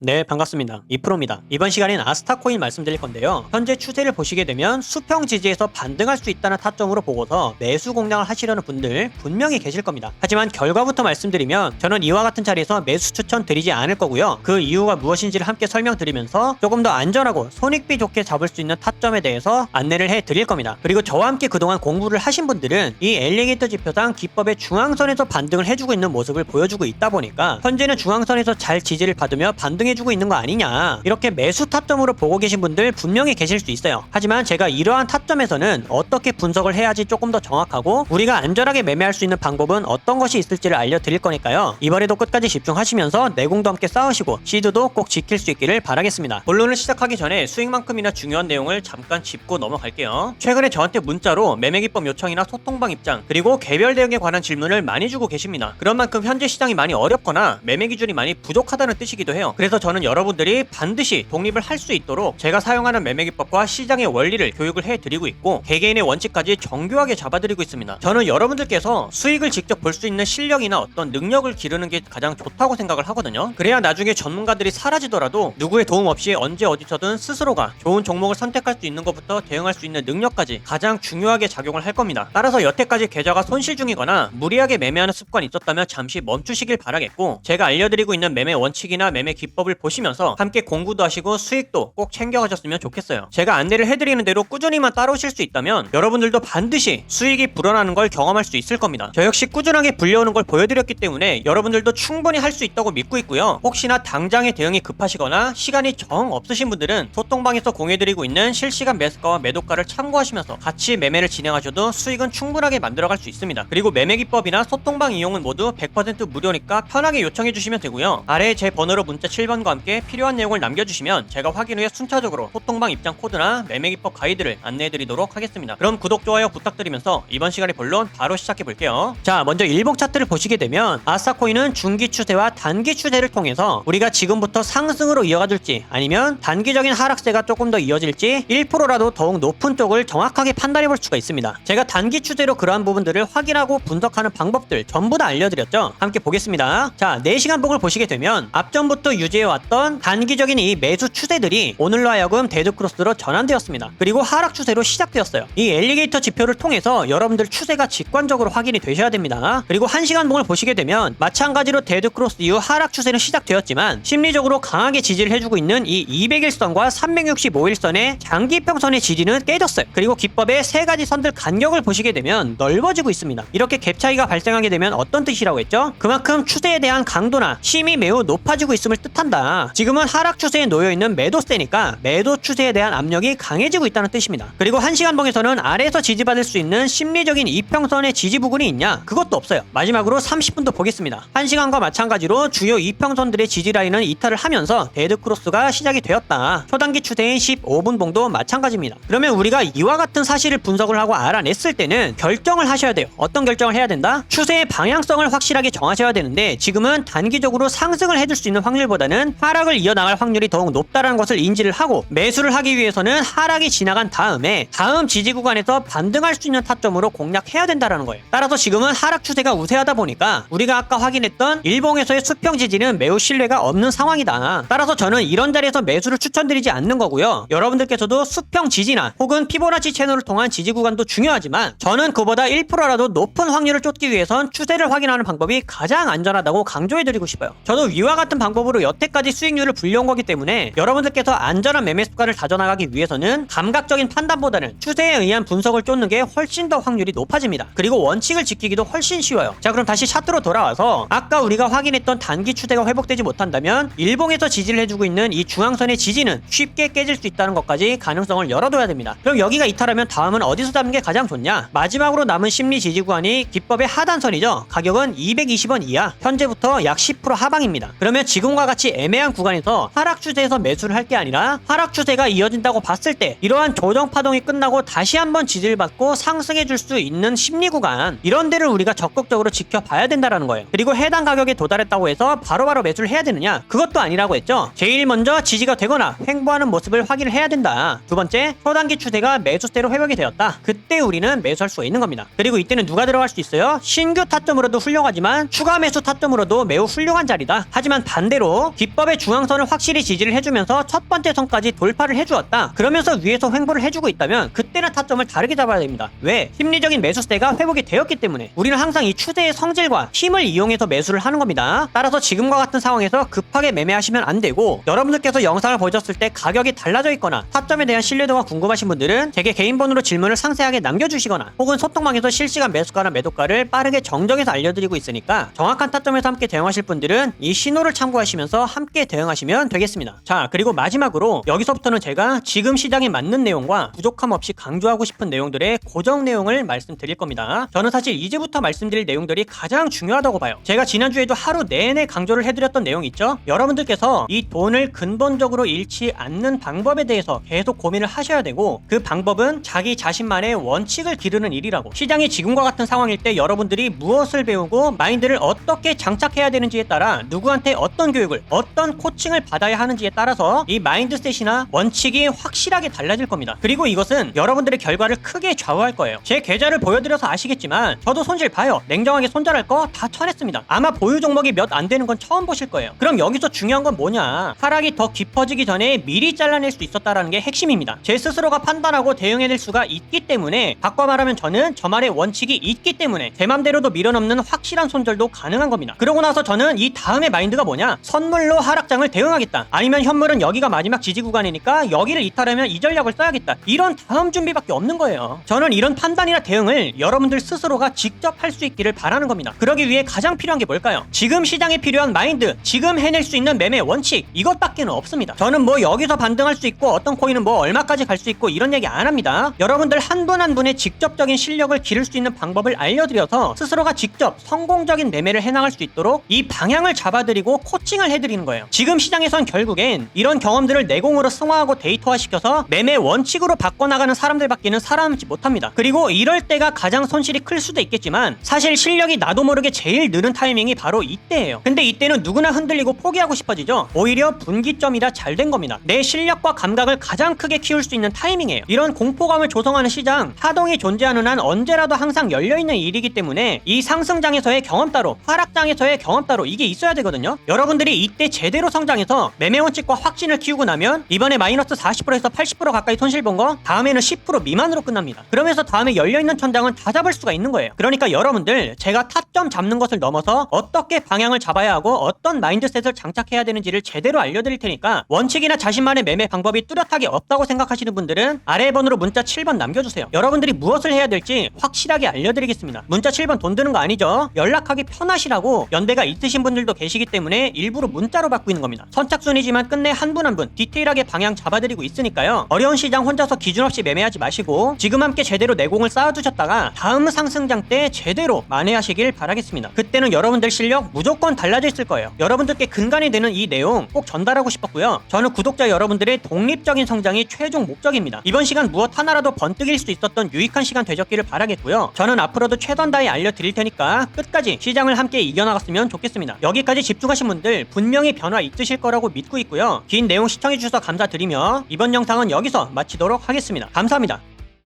네, 반갑습니다. 이프로입니다. 이번 시간엔 아스타코인 말씀드릴 건데요. 현재 추세를 보시게 되면 수평 지지에서 반등할 수 있다는 타점으로 보고서 매수 공략을 하시려는 분들 분명히 계실 겁니다. 하지만 결과부터 말씀드리면 저는 이와 같은 자리에서 매수 추천 드리지 않을 거고요. 그 이유가 무엇인지를 함께 설명드리면서 조금 더 안전하고 손익비 좋게 잡을 수 있는 타점에 대해서 안내를 해드릴 겁니다. 그리고 저와 함께 그동안 공부를 하신 분들은 이 엘리게이터 지표상 기법의 중앙선에서 반등을 해주고 있는 모습을 보여주고 있다 보니까 현재는 중앙선에서 잘 지지를 받으며 반등 해주고 있는 거 아니냐, 이렇게 매수 타점으로 보고 계신 분들 분명히 계실 수 있어요. 하지만 제가 이러한 타점에서는 어떻게 분석을 해야지 조금 더 정확하고 우리가 안전하게 매매할 수 있는 방법은 어떤 것이 있을지를 알려드릴 거니까요. 이번에도 끝까지 집중하시면서 내공도 함께 쌓으시고 시드도 꼭 지킬 수 있기를 바라겠습니다. 본론을 시작하기 전에 수익만큼이나 중요한 내용을 잠깐 짚고 넘어갈게요. 최근에 저한테 문자로 매매기법 요청이나 소통방 입장, 그리고 개별 대응에 관한 질문을 많이 주고 계십니다. 그런 만큼 현재 시장이 많이 어렵거나 매매 기준이 많이 부족하다는 뜻이기도 해요. 그래서 저는 여러분들이 반드시 독립을 할 수 있도록 제가 사용하는 매매기법과 시장의 원리를 교육을 해드리고 있고 개개인의 원칙까지 정교하게 잡아드리고 있습니다. 저는 여러분들께서 수익을 직접 볼 수 있는 실력이나 어떤 능력을 기르는 게 가장 좋다고 생각을 하거든요. 그래야 나중에 전문가들이 사라지더라도 누구의 도움 없이 언제 어디서든 스스로가 좋은 종목을 선택할 수 있는 것부터 대응할 수 있는 능력까지 가장 중요하게 작용을 할 겁니다. 따라서 여태까지 계좌가 손실 중이거나 무리하게 매매하는 습관이 있었다면 잠시 멈추시길 바라겠고, 제가 알려드리고 있는 매매 원칙이나 매매 기법을 보시면서 함께 공부도 하시고 수익도 꼭 챙겨가셨으면 좋겠어요. 제가 안내를 해드리는 대로 꾸준히만 따라오실 수 있다면 여러분들도 반드시 수익이 불어나는 걸 경험할 수 있을 겁니다. 저 역시 꾸준하게 불려오는 걸 보여드렸기 때문에 여러분들도 충분히 할 수 있다고 믿고 있고요. 혹시나 당장의 대응이 급하시거나 시간이 정 없으신 분들은 소통방에서 공유해드리고 있는 실시간 매수가와 매도가를 참고하시면서 같이 매매를 진행하셔도 수익은 충분하게 만들어갈 수 있습니다. 그리고 매매 기법이나 소통방 이용은 모두 100% 무료니까 편하게 요청해 주시면 되고요. 아래에 제 번호로 문자 7번과 함께 필요한 내용을 남겨주시면 제가 확인 후에 순차적으로 소통방 입장 코드나 매매 기법 가이드를 안내해드리도록 하겠습니다. 그럼 구독, 좋아요 부탁드리면서 이번 시간의 본론 바로 시작해볼게요. 자, 먼저 일봉 차트를 보시게 되면 아스타코인은 중기 추세와 단기 추세를 통해서 우리가 지금부터 상승으로 이어가줄지 아니면 단기적인 하락세가 조금 더 이어질지 1%라도 더욱 높은 쪽을 정확하게 판단해볼 수가 있습니다. 제가 단기 추세로 그러한 부분들을 확인하고 분석하는 방법들 전부 다 알려드렸죠. 함께 보겠습니다. 자, 4시간 봉을 보시게 되면 앞전부터 유지해왔던 단기적인 이 매수 추세들이 오늘로 하여금 데드크로스로 전환되었습니다. 그리고 하락 추세로 시작되었어요. 이 엘리게이터 지표를 통해서 여러분들 추세가 직관적으로 확인이 되셔야 됩니다. 그리고 1시간 봉을 보시게 되면 마찬가지로 데드크로스 이후 하락 추세는 시작되었지만 심리적으로 강하게 지지를 해주고 있는 이 200일선과 365일선의 장기평선의 지지는 깨졌어요. 그리고 기법의 세 가지 선들 간격을 보시게 되면 넓어지고 있습니다. 이렇게 갭 차이가 발생하게 되면 어떤 뜻이라고 했죠? 그만큼 추세에 대한 강도나 힘이 매우 높아지고 있음을 뜻한다. 지금은 하락 추세에 놓여있는 매도세니까 매도 추세에 대한 압력이 강해지고 있다는 뜻입니다. 그리고 1시간 봉에서는 아래에서 지지받을 수 있는 심리적인 이평선의 지지 부근이 있냐? 그것도 없어요. 마지막으로 30분도 보겠습니다. 1시간과 마찬가지로 주요 이평선들의 지지 라인은 이탈을 하면서 데드크로스가 시작이 되었다. 초단기 추세인 15분 봉도 마찬가지입니다. 그러면 우리가 이와 같은 사실을 분석을 하고 알아냈을 때는 결정을 하셔야 돼요. 어떤 결정을 해야 된다? 추세의 방향성을 확실하게 정하셔야 되는데 지금은 단기적으로 상승을 해줄 수 있는 확률보다는 하락을 이어나갈 확률이 더욱 높다는 것을 인지를 하고 매수를 하기 위해서는 하락이 지나간 다음에 다음 지지 구간에서 반등할 수 있는 타점으로 공략해야 된다는 거예요. 따라서 지금은 하락 추세가 우세하다 보니까 우리가 아까 확인했던 일봉에서의 수평 지지는 매우 신뢰가 없는 상황이다. 따라서 저는 이런 자리에서 매수를 추천드리지 않는 거고요. 여러분들께서도 수평 지지나 혹은 피보나치 채널을 통한 지지 구간도 중요하지만 저는 그보다 1%라도 높은 확률을 쫓기 위해선 추세를 확인하는 방법이 가장 안전하다고 강조해드리고 싶어요. 저도 위와 같은 방법으로 여태까지 수익률을 불려온 거기 때문에 여러분들께서 안전한 매매 습관을 다져나가기 위해서는 감각적인 판단보다는 추세에 의한 분석을 쫓는 게 훨씬 더 확률이 높아집니다. 그리고 원칙을 지키기도 훨씬 쉬워요. 자, 그럼 다시 차트로 돌아와서 아까 우리가 확인했던 단기 추세가 회복되지 못한다면 일봉에서 지지를 해주고 있는 이 중앙선의 지지는 쉽게 깨질 수 있다는 것까지 가능성을 열어둬야 됩니다. 그럼 여기가 이탈하면 다음은 어디서 잡는 게 가장 좋냐? 마지막으로 남은 심리 지지 구간이 기법의 하단선이죠. 가격은 220원 이하, 현재부터 약 10% 하방입니다. 그러면 지금과 같이 애매한 구간에서 하락 추세에서 매수를 할 게 아니라 하락 추세가 이어진다고 봤을 때 이러한 조정 파동이 끝나고 다시 한번 지지를 받고 상승해 줄 수 있는 심리 구간, 이런 데를 우리가 적극적으로 지켜봐야 된다는 거예요. 그리고 해당 가격에 도달했다고 해서 바로바로 매수를 해야 되느냐? 그것도 아니라고 했죠. 제일 먼저 지지가 되거나 횡보하는 모습을 확인을 해야 된다. 두 번째, 초단기 추세가 매수세로 회복이 되었다. 그때 우리는 매수할 수가 있는 겁니다. 그리고 이때는 누가 들어갈 수 있어요? 신규 타점으로도 훌륭하지만 추가 매수 타점으로도 매우 훌륭한 자리다. 하지만 반대로 기법의 중앙선을 확실히 지지를 해주면서 첫 번째 선까지 돌파를 해주었다. 그러면서 위에서 횡보를 해주고 있다면 그때는 타점을 다르게 잡아야 됩니다. 왜? 심리적인 매수세가 회복이 되었기 때문에. 우리는 항상 이 추세의 성질과 힘을 이용해서 매수를 하는 겁니다. 따라서 지금과 같은 상황에서 급하게 매매하시면 안 되고, 여러분들께서 영상을 보셨을 때 가격이 달라져 있거나 타점에 대한 신뢰도가 궁금하신 분들은 제게 개인 번호로 질문을 상세하게 남겨주시거나 혹은 소통방에서 실시간 매수가나 매도가를 빠르게 정정해서 알려드리고 있으니까 정확한 타점에서 함께 대응하실 분들은 이 신호를 참고하시면서 함께 대응하시면 되겠습니다. 자, 그리고 마지막으로 여기서부터는 제가 지금 시장에 맞는 내용과 부족함 없이 강조하고 싶은 내용들의 고정 내용을 말씀드릴 겁니다. 저는 사실 이제부터 말씀드릴 내용들이 가장 중요하다고 봐요. 제가 지난주에도 하루 내내 강조를 해드렸던 내용 있죠? 여러분들께서 이 돈을 근본적으로 잃지 않는 방법에 대해서 계속 고민을 하셔야 되고, 그 방법은 자기 자신만의 원칙을 기르는 일이라고. 시장이 지금과 같은 상황일 때 여러분들이 무엇을 배우고 마인드를 어떻게 장착해야 되는지에 따라 누구한테 어떤 교육을, 어떤 코칭을 받아야 하는지에 따라서 이 마인드셋이나 원칙이 확실하게 달라질 겁니다. 그리고 이것은 여러분들의 결과를 크게 좌우할 거예요. 제 계좌를 보여드려서 아시겠지만 저도 손실 봐요. 냉정하게 손절할 거 다 쳐냈습니다. 아마 보유 종목이 몇 안 되는 건 처음 보실 거예요. 그럼 여기서 중요한 건 뭐냐? 하락이 더 깊어지기 전에 미리 잘라낼 수 있었다라는 게 핵심입니다. 제 스스로가 판단하고 대응해낼 수가 있기 때문에, 바꿔 말하면 저는 저만의 원칙이 있기 때문에 제 맘대로도 밀어넘는 확실한 손절도 가능한 겁니다. 그러고 나서 저는 이 다음에 마인드가 뭐냐? 선물로 하락장을 대응하겠다. 아니면 현물은 여기가 마지막 지지 구간이니까 여기를 이탈하면 이 전략을 써야겠다. 이런 다음 준비밖에 없는 거예요. 저는 이런 판단이나 대응을 여러분들 스스로가 직접 할 수 있기를 바라는 겁니다. 그러기 위해 가장 필요한 게 뭘까요? 지금 시장에 필요한 마인드, 지금 해낼 수 있는 매매 원칙, 이것밖에는 없습니다. 저는 뭐 여기서 반등할 수 있고 어떤 코인은 뭐 얼마까지 갈 수 있고 이런 얘기 안 합니다. 여러분들 한 분 한 분의 직접적인 실력을 기를 수 있는 방법을 알려드려서 스스로가 직접 성공적인 매매를 해나갈 수 있도록 이 방향을 잡아드리고 코칭을 해드리는 거예요. 지금 시장에선 결국엔 이런 경험들을 내공으로 승화하고 데이터화시켜서 매매 원칙으로 바꿔나가는 사람들밖에는 살아남지 못합니다. 그리고 이럴 때가 가장 손실이 클 수도 있겠지만 사실 실력이 나도 모르게 제일 느는 타이밍이 바로 이때예요. 근데 이때는 누구나 흔들리고 포기하고 싶어지죠. 오히려 분기점이라 잘 된 겁니다. 내 실력과 감각을 가장 크게 키울 수 있는 타이밍이에요. 이런 공포감을 조성하는 시장, 하동이 존재하는 한 언제라도 항상 열려있는 일이기 때문에 이 상승장에서의 경험 따로, 하락장에서의 경험 따로, 이게 있어야 되거든요. 여러분들이 이때 제대로 성장해서 매매 원칙과 확신을 키우고 나면 이번에 마이너스 40%에서 80% 가까이 손실 본 거 다음에는 10% 미만으로 끝납니다. 그러면서 다음에 열려있는 천장은 다 잡을 수가 있는 거예요. 그러니까 여러분들, 제가 타점 잡는 것을 넘어서 어떻게 방향을 잡아야 하고 어떤 마인드셋을 장착해야 되는지를 제대로 알려드릴 테니까, 원칙이나 자신만의 매매 방법이 뚜렷하게 없다고 생각하시는 분들은 아래 번호로 문자 7번 남겨주세요. 여러분들이 무엇을 해야 될지 확실하게 알려드리겠습니다. 문자 7번 돈 드는 거 아니죠? 연락하기 편하시라고 연대가 있으신 분들도 계시기 때문에 일부러 문자로 바꾸는 겁니다. 선착순이지만 끝내 한 분 한 분 디테일하게 방향 잡아드리고 있으니까요. 어려운 시장 혼자서 기준 없이 매매하지 마시고 지금 함께 제대로 내공을 쌓아두셨다가 다음 상승장 때 제대로 만회하시길 바라겠습니다. 그때는 여러분들 실력 무조건 달라져 있을 거예요. 여러분들께 근간이 되는 이 내용 꼭 전달하고 싶었고요. 저는 구독자 여러분들의 독립적인 성장이 최종 목적입니다. 이번 시간 무엇 하나라도 번뜩일 수 있었던 유익한 시간 되셨기를 바라겠고요. 저는 앞으로도 최선 다해 알려드릴 테니까 끝까지 시장을 함께 이겨나갔으면 좋겠습니다. 여기까지 집중하신 분들 분명히 변화 있으실 거라고 믿고 있고요. 긴 내용 시청해주셔서 감사드리며 이번 영상은 여기서 마치도록 하겠습니다. 감사합니다.